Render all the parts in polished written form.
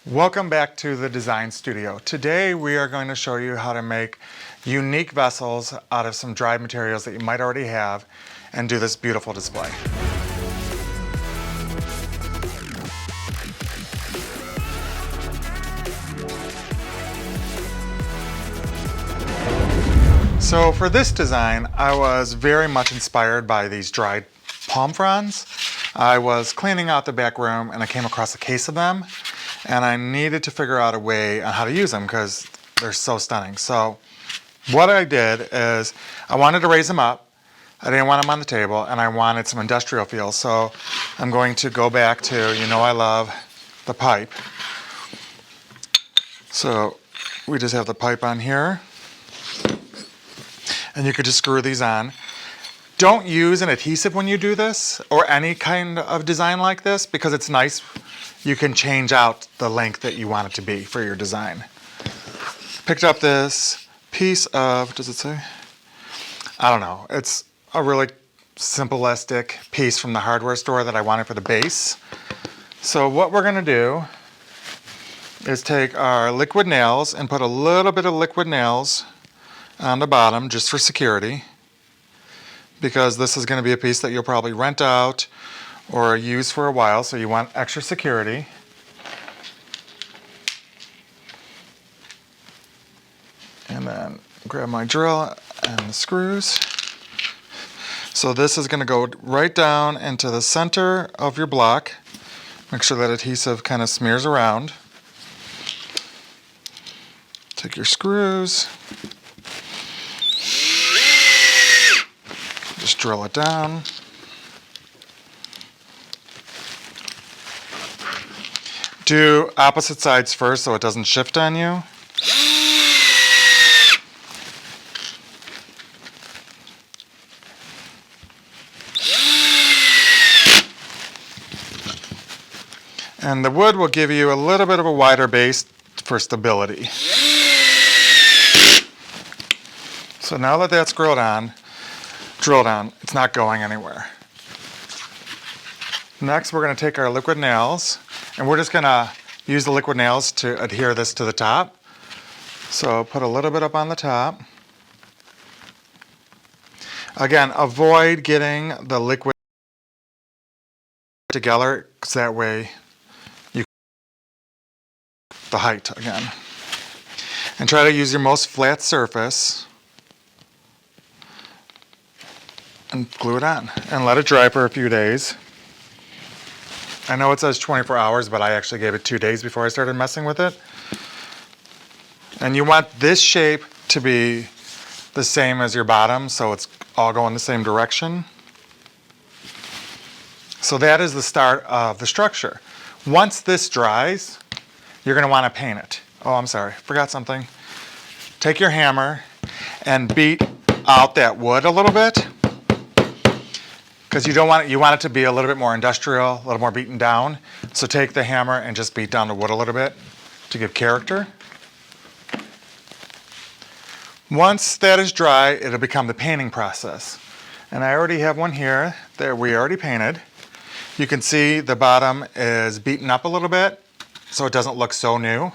Welcome back to the Design Studio. Today we are going to show you how to make unique vessels out of some dried materials that you might already have and do this beautiful display. So for this design, I was very much inspired by these dried palm fronds. I was cleaning out the back room and I came across a case of them, and I needed to figure out a way on how to use them because they're so stunning. So what I did is I wanted to raise them up. I didn't want them on the table, and I wanted some industrial feel. So I'm going to go back to, I love the pipe. So we just have the pipe on here, and you could just screw these on. Don't use an adhesive when you do this or any kind of design like this because it's nice. You can change out the length that you want it to be for your design. Picked up this piece of, does it say? I don't know. It's a really simplistic piece from the hardware store that I wanted for the base. So what we're gonna do is take our liquid nails and put a little bit of liquid nails on the bottom just for security, because this is going to be a piece that you'll probably rent out or use for a while, so you want extra security. And then grab my drill and the screws. So this is going to go right down into the center of your block. Make sure that adhesive kind of smears around. Take your screws. Just drill it down. Do opposite sides first so it doesn't shift on you. And the wood will give you a little bit of a wider base for stability. So now that that's drilled down, it's not going anywhere. Next, we're going to take our liquid nails, and we're just going to use the liquid nails to adhere this to the top. So put a little bit up on the top. Again, avoid getting the liquid together, because that way you the height again. And try to use your most flat surface and glue it on and let it dry for a few days. I know it says 24 hours, but I actually gave it 2 days before I started messing with it. And you want this shape to be the same as your bottom, so it's all going the same direction. So that is the start of the structure. Once this dries, you're going to want to paint it. Oh, I'm sorry, forgot something. Take your hammer and beat out that wood a little bit, because you want it to be a little bit more industrial, a little more beaten down. So take the hammer and just beat down the wood a little bit to give character. Once that is dry, it'll become the painting process. And I already have one here that we already painted. You can see the bottom is beaten up a little bit so it doesn't look so new.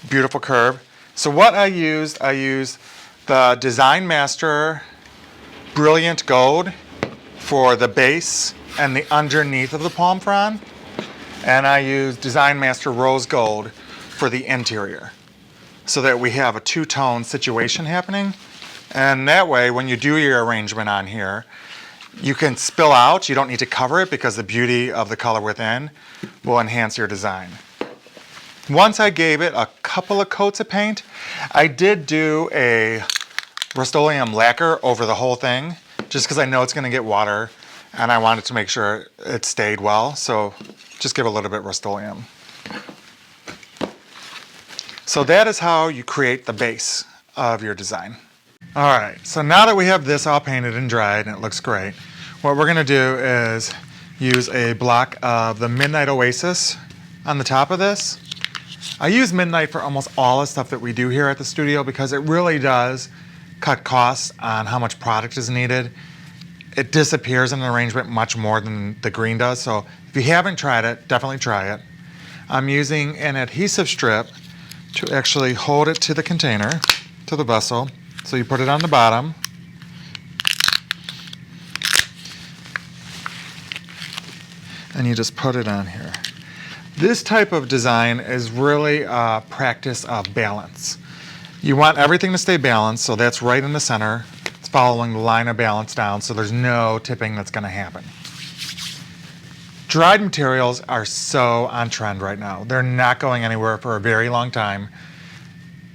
Beautiful curve. So what I used the Design Master Brilliant Gold for the base and the underneath of the palm frond, and I use Design Master Rose Gold for the interior, so that we have a two-tone situation happening. And that way, when you do your arrangement on here, you can spill out. You don't need to cover it because the beauty of the color within will enhance your design. Once I gave it a couple of coats of paint, I did do a Rust-Oleum lacquer over the whole thing, just because I know it's going to get water and I wanted to make sure it stayed well. So just give a little bit Rust-Oleum. So that is how you create the base of your design. All right, so now that we have this all painted and dried and it looks great, what we're going to do is use a block of the Midnight Oasis on the top of this. I use Midnight for almost all the stuff that we do here at the studio because it really does cut costs on how much product is needed. It disappears in an arrangement much more than the green does. So if you haven't tried it, definitely try it. I'm using an adhesive strip to actually hold it to the container, to the vessel. So you put it on the bottom. And you just put it on here. This type of design is really a practice of balance. You want everything to stay balanced, so that's right in the center. It's following the line of balance down, so there's no tipping that's going to happen. Dried materials are so on trend right now. They're not going anywhere for a very long time.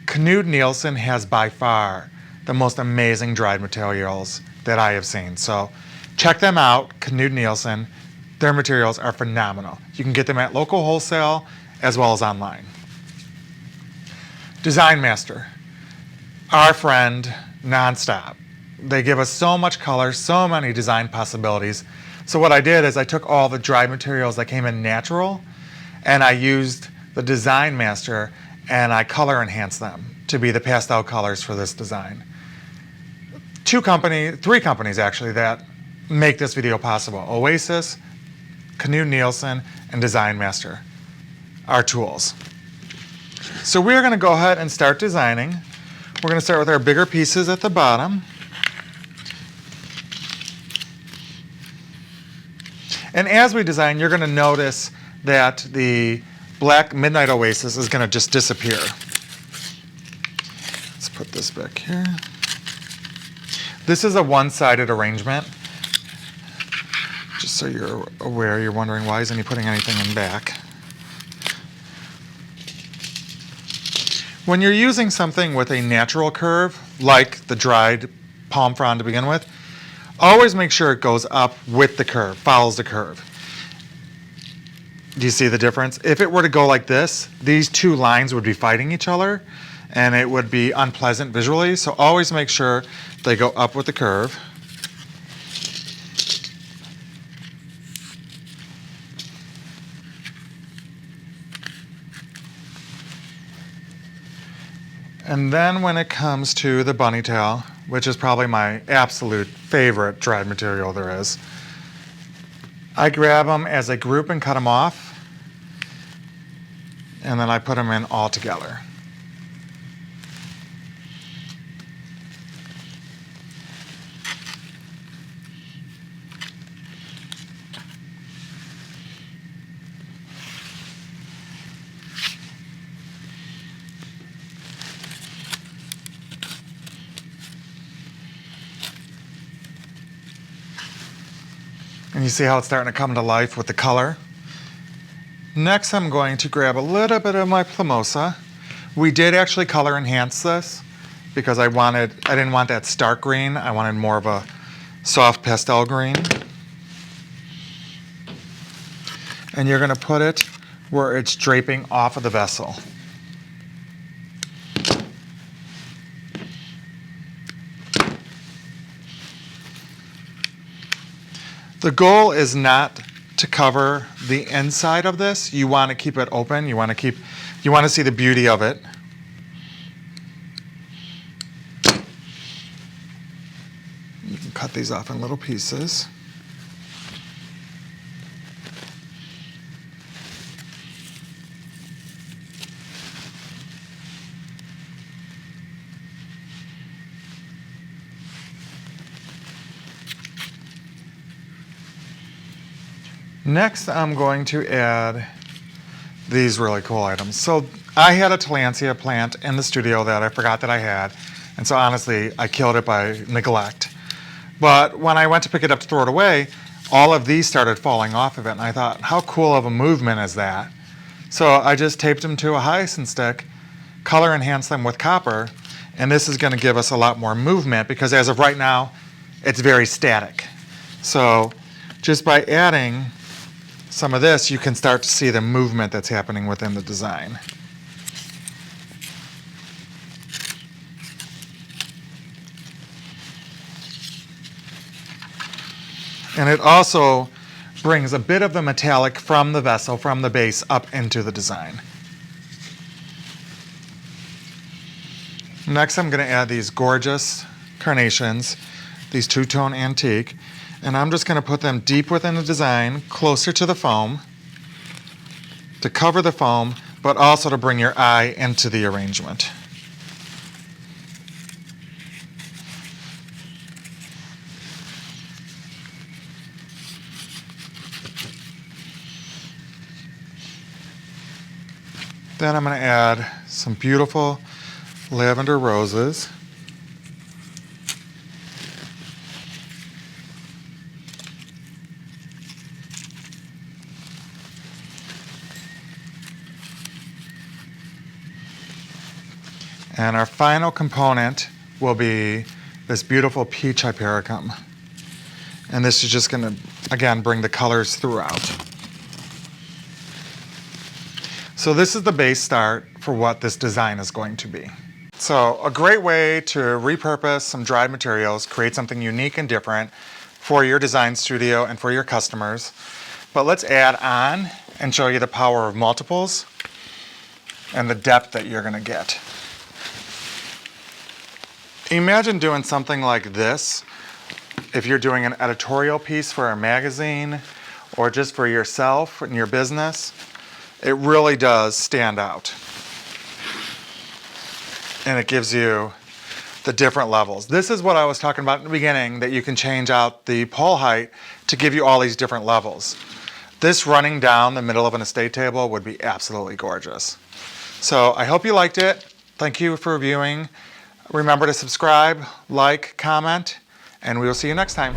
Knud Nielsen has by far the most amazing dried materials that I have seen. So check them out, Knud Nielsen. Their materials are phenomenal. You can get them at local wholesale as well as online. Design Master, our friend nonstop. They give us so much color, so many design possibilities. So what I did is I took all the dried materials that came in natural and I used the Design Master and I color enhanced them to be the pastel colors for this design. Three companies actually that make this video possible. Oasis, Knud Nielsen, and Design Master, our tools. So we're going to go ahead and start designing. We're going to start with our bigger pieces at the bottom. And as we design, you're going to notice that the black Midnight Oasis is going to just disappear. Let's put this back here. This is a one-sided arrangement. Just so you're aware, you're wondering why isn't he putting anything in back. When you're using something with a natural curve, like the dried palm frond to begin with, always make sure it goes up with the curve, follows the curve. Do you see the difference? If it were to go like this, these two lines would be fighting each other and it would be unpleasant visually. So always make sure they go up with the curve. And then when it comes to the bunny tail, which is probably my absolute favorite dried material there is, I grab them as a group and cut them off, and then I put them in all together. And you see how it's starting to come to life with the color. Next, I'm going to grab a little bit of my Plumosa. We did actually color enhance this because I didn't want that stark green. I wanted more of a soft pastel green. And you're going to put it where it's draping off of the vessel. The goal is not to cover the inside of this. You want to keep it open. You want to see the beauty of it. You can cut these off in little pieces. Next, I'm going to add these really cool items. So I had a Tillandsia plant in the studio that I forgot that I had, and so honestly, I killed it by neglect. But when I went to pick it up to throw it away, all of these started falling off of it, and I thought, how cool of a movement is that? So I just taped them to a hyacinth stick, color enhanced them with copper, and this is going to give us a lot more movement because as of right now, it's very static. So just by adding some of this, you can start to see the movement that's happening within the design. And it also brings a bit of the metallic from the vessel, from the base, up into the design. Next, I'm going to add these gorgeous carnations, these two-tone antique. And I'm just going to put them deep within the design, closer to the foam. to cover the foam, but also to bring your eye into the arrangement. Then I'm going to add some beautiful lavender roses. And our final component will be this beautiful peach hypericum. And this is just going to, again, bring the colors throughout. So this is the base start for what this design is going to be. So a great way to repurpose some dried materials, create something unique and different for your design studio and for your customers. But let's add on and show you the power of multiples and the depth that you're going to get. Imagine doing something like this if you're doing an editorial piece for a magazine or just for yourself and your business. It really does stand out. And it gives you the different levels. This is what I was talking about in the beginning, that you can change out the pole height to give you all these different levels. This running down the middle of an estate table would be absolutely gorgeous. So I hope you liked it. Thank you for viewing. Remember to subscribe, like, comment, and we will see you next time.